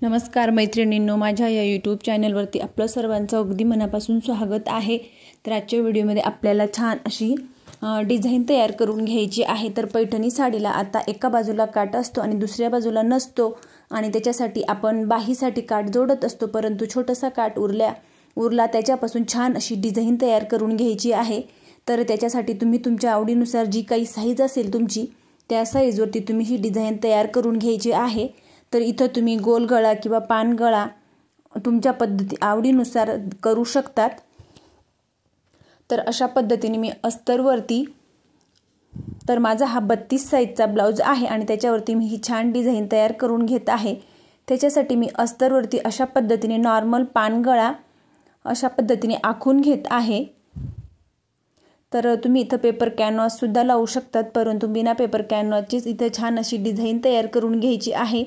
नमस्कार मैत्रिणींनो, माझ्या या यूट्यूब चॅनलवरती आपलं सर्वांचं अगदी मनापासून स्वागत आहे। तर आजच्या व्हिडिओमध्ये आपल्याला छान अशी डिझाइन तयार करून घ्यायची आहे। तर पैठणी साडीला आता एका बाजूला काट असतो आणि दुसऱ्या बाजूला नसतो आणि त्याच्यासाठी आपण बाहीसाठी काट जोडत असतो, परंतु छोटासा काट उरला त्याच्यापासून छान अशी डिझाइन तयार करून घ्यायची आहे। तर त्याच्यासाठी तुम्ही तुमच्या आवडीनुसार जी काही साईज असेल तुमची त्या साईजवरती तुम्ही ही डिझाइन तयार करून घ्यायची आहे। तर इथं तुम्ही गोल गळा किंवा पान गळा तुमच्या आवडीनुसार करू शकतात। तर अशा पद्धतीने मी अस्तरवरती तर माझा हा 32 साईजचा ब्लाउज आहे आणि त्याच्यावरती मी ही छान डिझाइन तयार करून घेत आहे। त्याच्यासाठी मी अस्तरवरती अशा पद्धतीने नॉर्मल पान गळा अशा पद्धतीने आखून घेत आहे। तर तुम्ही इथं पेपर कॅनव्हास सुद्धा लावू शकतात, परंतु बिना पेपर कॅनव्हासचीच इथं छान अशी डिझाइन तयार करून घ्यायची आहे।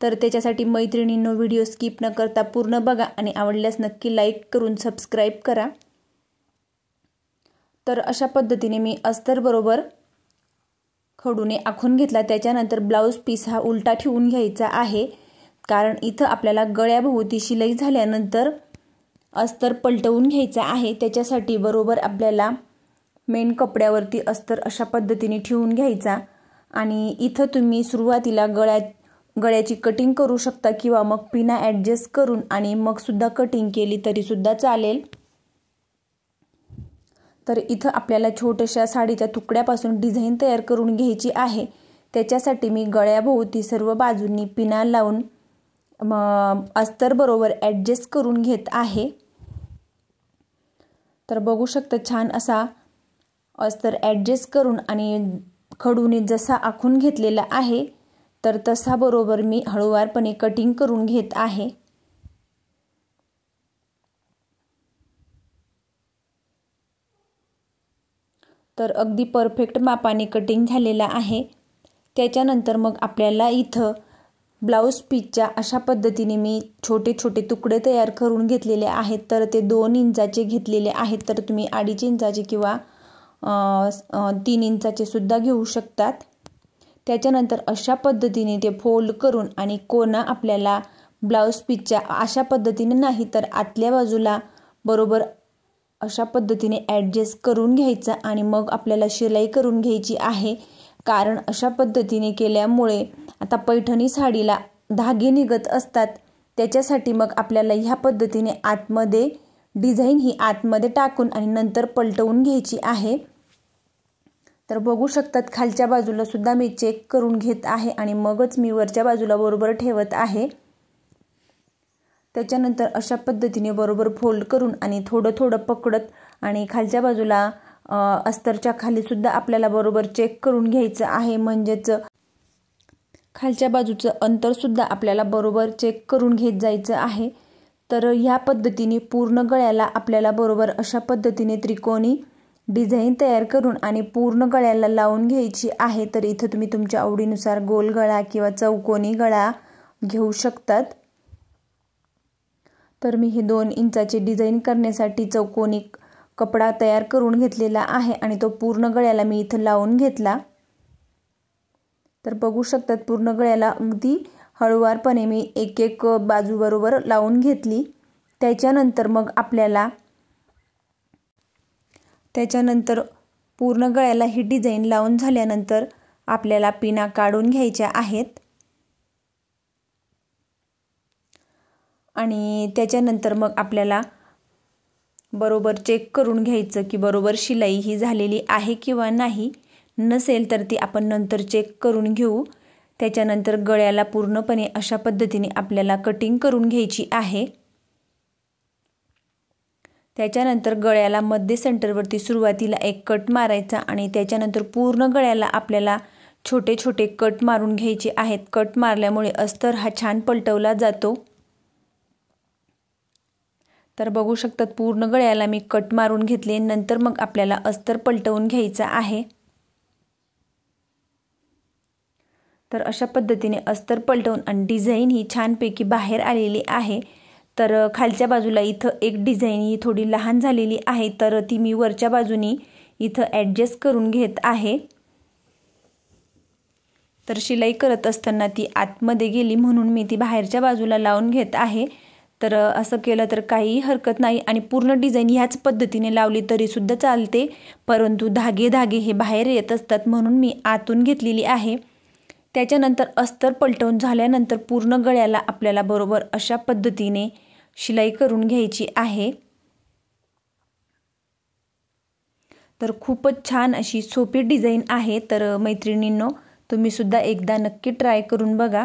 तर त्याच्यासाठी मैत्रिणींनो व्हिडिओ स्किप न करता पूर्ण बघा आणि आवडल्यास नक्की लाईक करून सबस्क्राइब करा। तर अशा पद्धतीने मी अस्तर बरोबर खडूने आखून घेतला। त्याच्यानंतर ब्लाउज पीस हा उलटा ठेवून घ्यायचा आहे, कारण इथं आपल्याला गळ्याभोवती शिलाई झाल्यानंतर अस्तर पलटवून घ्यायचा आहे। त्याच्यासाठी बरोबर आपल्याला मेन कपड्यावरती अस्तर अशा पद्धतीने ठेवून घ्यायचा आणि इथं तुम्ही सुरुवातीला गळ्याची कटिंग करू शकता किंवा मग पिना ॲडजस्ट करून आणि मग सुद्धा कटिंग केली तरी सुद्धा चालेल। तर इथं आपल्याला छोट्याशा साडीच्या तुकड्यापासून डिझाइन तयार करून घ्यायची आहे। त्याच्यासाठी मी गळ्याभोवती सर्व बाजूंनी पिना लावून अस्तर बरोबर ॲडजस्ट करून घेत आहे। तर बघू शकता छान असा अस्तर ॲडजस्ट करून आणि खडूने जसा आखून घेतलेला आहे तर तसा बरोबर मी हळूवारपणे कटिंग करून घेत आहे। तर अगदी परफेक्ट मापाने कटिंग झालेला आहे। त्याच्यानंतर मग आपल्याला इथं ब्लाउज पीसच्या अशा पद्धतीने मी छोटे छोटे तुकडे तयार करून घेतलेले आहेत। तर ते 2 इंचाचे घेतलेले आहेत, तर तुम्ही 2.5 इंचाचे किंवा 3 इंचाचे सुद्धा घेऊ शकतात। त्याच्यानंतर अशा पद्धतीने ते फोल्ड करून आणि कोना आपल्याला ब्लाउज पीसच्या अशा पद्धतीने नाही तर आतल्या बाजूला बरोबर अशा पद्धतीने ॲडजस्ट करून घ्यायचा आणि मग आपल्याला शिलाई करून घ्यायची आहे। कारण अशा पद्धतीने केल्यामुळे आता पैठणी साडीला धागे निघत असतात, त्याच्यासाठी मग आपल्याला ह्या पद्धतीने आतमध्ये डिझाइन ही आतमध्ये टाकून आणि नंतर पलटवून घ्यायची आहे। तर बघू शकतात खालच्या बाजूला सुद्धा मी चेक करून घेत आहे आणि मगच मी वरच्या बाजूला बरोबर ठेवत आहे। त्याच्यानंतर अशा पद्धतीने बरोबर फोल्ड करून आणि थोडं थोडं पकडत आणि खालच्या बाजूला अस्तरच्या खाली सुद्धा आपल्याला बरोबर चेक करून घ्यायचं आहे, म्हणजेच खालच्या बाजूचं अंतर सुद्धा आपल्याला बरोबर चेक करून घेत जायचं आहे। तर ह्या पद्धतीने पूर्ण गळ्याला आपल्याला बरोबर अशा पद्धतीने त्रिकोणी डिझाइन तयार करून आणि पूर्ण गळ्याला लावून घ्यायची आहे। तर इथं तुम्ही तुमच्या आवडीनुसार गोल गळा किंवा चौकोनी गळा घेऊ शकतात। तर मी हे 2 इंचाचे डिझाइन करण्यासाठी चौकोनी कपडा तयार करून घेतलेला आहे आणि तो पूर्ण गळ्याला मी इथं लावून घेतला। तर बघू शकतात पूर्ण गळ्याला अगदी हळूवारपणे मी एक एक बाजू बरोबर लावून घेतली। त्याच्यानंतर मग आपल्याला पूर्ण गळ्याला ही डिझाइन लावून झाल्यानंतर आपल्याला पिना काढून घ्यायच्या आहेत आणि त्याच्यानंतर मग आपल्याला बरोबर चेक करून घ्यायचं की बरोबर शिलाई ही झालेली आहे किंवा नाही। नसेल तर ती आपण नंतर चेक करून घेऊ। त्याच्यानंतर गळ्याला पूर्णपणे अशा पद्धतीने आपल्याला कटिंग करून घ्यायची आहे। त्याच्यानंतर गळ्याला मध्य सेंटरवरती सुरुवातीला एक कट मारायचा आणि त्याच्यानंतर पूर्ण गळ्याला आपल्याला छोटे छोटे कट मारून घ्यायचे आहेत। कट मारल्यामुळे अस्तर हा छान पलटवला जातो। तर बघू शकतात पूर्ण गळ्याला मी कट मारून घेतले, नंतर मग आपल्याला अस्तर पलटवून घ्यायचा आहे। तर अशा पद्धतीने अस्तर पलटवून आणि डिझाइन ही छानपैकी बाहेर आलेली आहे। तर खालच्या बाजूला इथं एक डिझाइन ही थोडी लहान झालेली आहे, तर ती मी वरच्या बाजूनी इथं ॲडजस्ट करून घेत आहे। तर शिलाई करत असताना ती आतमध्ये गेली म्हणून मी ती बाहेरच्या बाजूला लावून घेत आहे। तर असं केलं तर काही हरकत नाही आणि पूर्ण डिझाईन ह्याच पद्धतीने लावली तरी सुद्धा चालते, परंतु धागे हे बाहेर येत असतात म्हणून मी आतून घेतलेली आहे। त्याच्यानंतर अस्तर पलटवून झाल्यानंतर पूर्ण गळ्याला आपल्याला बरोबर अशा पद्धतीने शिलाई करून घ्यायची आहे। तर खूपच छान अशी सोपी डिझाईन आहे। तर मैत्रिणींनो, तुम्ही सुद्धा एकदा नक्की ट्राय करून बघा।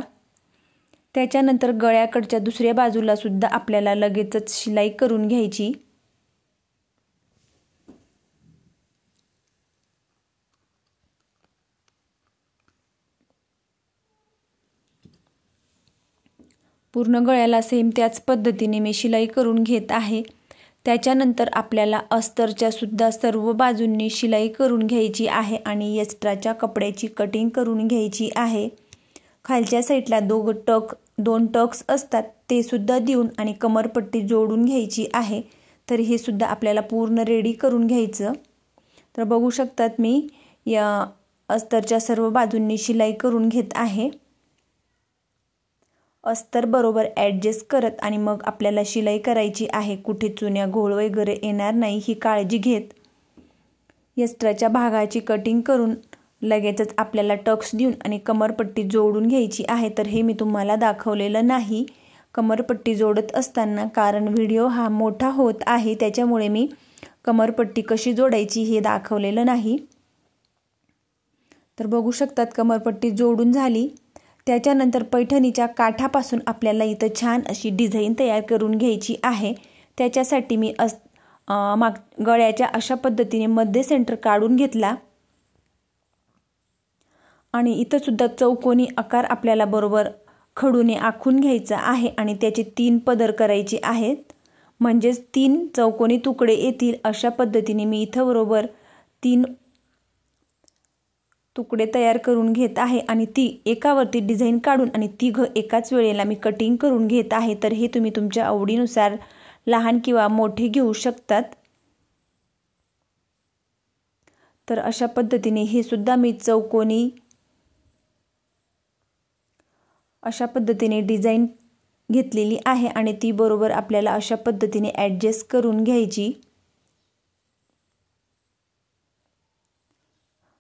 त्याच्यानंतर गळ्याकडच्या दुसऱ्या बाजूला सुद्धा आपल्याला लगेचच शिलाई करून घ्यायची। पूर्ण गळ्याला सेम त्याच पद्धतीने मी शिलाई करून घेत आहे। त्याच्यानंतर आपल्याला अस्तरच्या सुद्धा सर्व बाजूंनी शिलाई करून घ्यायची आहे आणि एक्स्ट्राच्या कपड्याची कटिंग करून घ्यायची आहे। खालच्या साईडला दोन टक्स असतात ते सुद्धा देऊन आणि कमरपट्टी जोडून घ्यायची आहे। तर हे सुद्धा आपल्याला पूर्ण रेडी करून घ्यायचं। तर बघू शकतात मी या अस्तरच्या सर्व बाजूंनी शिलाई करून घेत आहे। अस्तर बरोबर ॲडजस्ट करत आणि मग आपल्याला शिलाई करायची आहे। कुठे चुन्या घोळ वगैरे येणार नाही ही काळजी घेत एक्स्ट्राच्या भागाची कटिंग करून लगेचच आपल्याला टक्स देऊन आणि कमरपट्टी जोडून घ्यायची आहे। तर हे मी तुम्हाला दाखवलेलं नाही कमरपट्टी जोडत असताना, कारण व्हिडिओ हा मोठा होत आहे त्याच्यामुळे मी कमरपट्टी कशी जोडायची हे दाखवलेलं नाही। तर बघू शकतात कमरपट्टी जोडून झाली। त्याच्यानंतर पैठणीच्या काठापासून आपल्याला इथं छान अशी डिझाईन तयार करून घ्यायची आहे। त्याच्यासाठी मी गळ्याच्या अशा पद्धतीने मध्ये सेंटर काढून घेतला आणि इथं सुद्धा चौकोनी आकार आपल्याला बरोबर खडूने आखून घ्यायचा आहे आणि त्याचे 3 पदर करायचे आहेत, म्हणजेच 3 चौकोनी तुकडे येतील अशा पद्धतीने मी इथं बरोबर 3 तुकडे तयार करून घेत आहे आणि ती एकावरती डिझाईन काढून आणि तिघ एकाच वेळेला मी कटिंग करून घेत आहे। तर हे तुम्ही तुमच्या आवडीनुसार लहान किंवा मोठे घेऊ शकतात। तर अशा पद्धतीने हे सुद्धा मी चौकोनी अशा पद्धतीने डिझाईन घेतलेली आहे आणि ती बरोबर आपल्याला अशा पद्धतीने ॲडजस्ट करून घ्यायची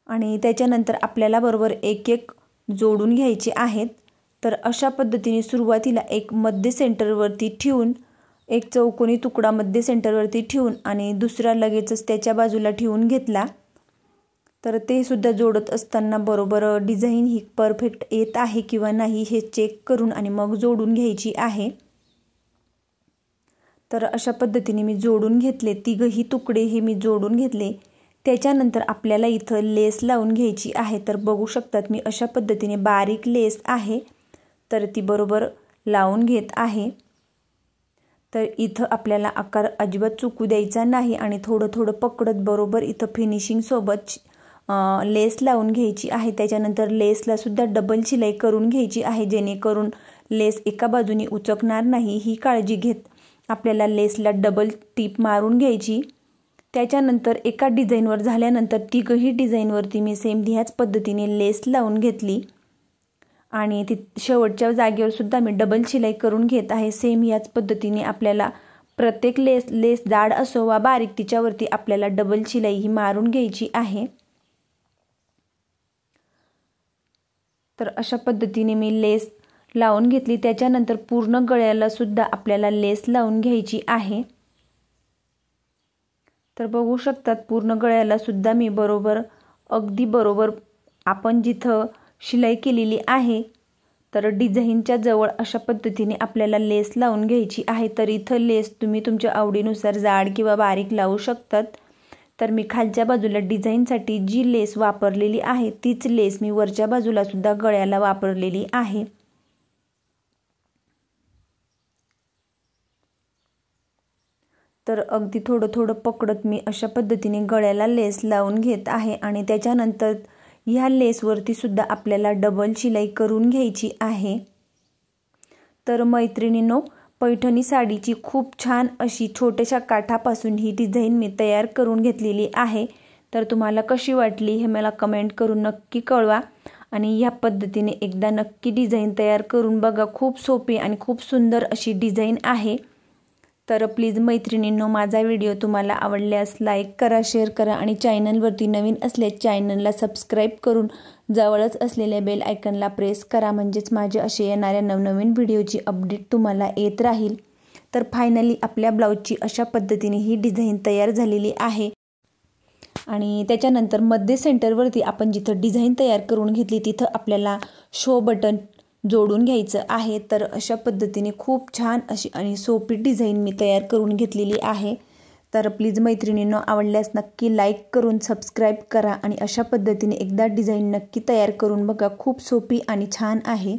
आणि त्याच्यानंतर आपल्याला बरोबर एक जोडून घ्यायचे आहेत। तर अशा पद्धतीने सुरुवातीला एक मध्य सेंटरवरती ठेवून एक चौकोनी तुकडा मध्य सेंटरवरती ठेवून आणि दुसरा लगेचच त्याच्या बाजूला ठेवून घेतला। तर ते सुद्धा जोडत असताना बरोबर डिझाईन ही परफेक्ट येत आहे किंवा नाही हे चेक करून आणि मग जोडून घ्यायची आहे। तर अशा पद्धतीने मी जोडून घेतले, तिघही तुकडे हे मी जोडून घेतले। त्याच्यानंतर आपल्याला इथं लेस लावून घ्यायची आहे। तर बघू शकतात मी अशा पद्धतीने बारीक लेस आहे तर ती बरोबर लावून घेत आहे। तर इथं आपल्याला आकार अजिबात चुकू द्यायचा नाही आणि थोडं पकडत बरोबर इथं फिनिशिंग सोबत लेस लावून घ्यायची आहे। त्याच्यानंतर लेसला सुद्धा डबल शिलाई करून घ्यायची आहे, जेणेकरून लेस एका बाजूने उचकणार नाही ही काळजी घेत आपल्याला लेसला डबल टीप मारून घ्यायची। त्याच्यानंतर एका डिझाईनवर झाल्यानंतर तिघही डिझाईनवरती मी सेम ह्याच पद्धतीने लेस लावून घेतली आणि ती शेवटच्या जागेवर सुद्धा मी डबल शिलाई करून घेत आहे। सेम ह्याच पद्धतीने आपल्याला प्रत्येक लेस जाड असो वा बारीक तिच्यावरती आपल्याला डबल शिलाई ही मारून घ्यायची आहे। तर अशा पद्धतीने मी लेस लावून घेतली। त्याच्यानंतर पूर्ण गळ्याला सुद्धा आपल्याला लेस लावून घ्यायची आहे। तर बघू शकतात पूर्ण गळ्याला सुद्धा मी अगदी बरोबर आपण जिथं शिलाई केलेली आहे तर डिझाईनच्या जवळ अशा पद्धतीने आपल्याला लेस लावून घ्यायची आहे। तर इथं लेस तुम्ही तुमच्या आवडीनुसार जाड किंवा बारीक लावू शकतात। तर मी खालच्या बाजूला डिझाईनसाठी जी लेस वापरलेली आहे तीच लेस मी वरच्या बाजूला सुद्धा गळ्याला वापरलेली आहे। तर अगदी थोडं पकडत मी अशा पद्धतीने गळ्याला लेस लावून घेत आहे आणि त्याच्यानंतर ह्या लेसवरती सुद्धा आपल्याला डबल शिलाई करून घ्यायची आहे। तर मैत्रिणींनो, पैठणी साडीची खूप छान अशी छोट्याशा काठापासून ही डिझाईन मी तयार करून घेतलेली आहे। तर तुम्हाला कशी वाटली हे मला कमेंट करून नक्की कळवा आणि या पद्धतीने एकदा नक्की डिझाईन तयार करून बघा। खूप सोपी आणि खूप सुंदर अशी डिझाईन आहे। तर प्लीज मैत्रिणींनो, माझा व्हिडिओ तुम्हाला आवडल्यास लाईक करा, शेअर करा आणि चॅनलवरती नवीन असल्यास चॅनलला सबस्क्राईब करून जवळच असलेल्या बेल आयकॉनला प्रेस करा, म्हणजेच माझे असे येणाऱ्या नवनवीन व्हिडिओची अपडेट तुम्हाला येत राहील। तर फायनली आपल्या ब्लाऊजची अशा पद्धतीने ही डिझाईन तयार झालेली आहे। आणि त्याच्यानंतर मध्ये सेंटरवरती आपण जिथं डिझाईन तयार करून घेतली तिथं आपल्याला शो बटन जोडून घ्यायचं आहे। तर अशा पद्धतीने खूप छान अशी आणि सोपी डिझाईन मी तयार करून घेतलेली आहे। तर प्लीज मैत्रिणींनो, आवडल्यास नक्की लाईक करून सबस्क्राईब करा आणि अशा पद्धतीने एकदा डिझाईन नक्की तयार करून बघा। खूप सोपी आणि छान आहे।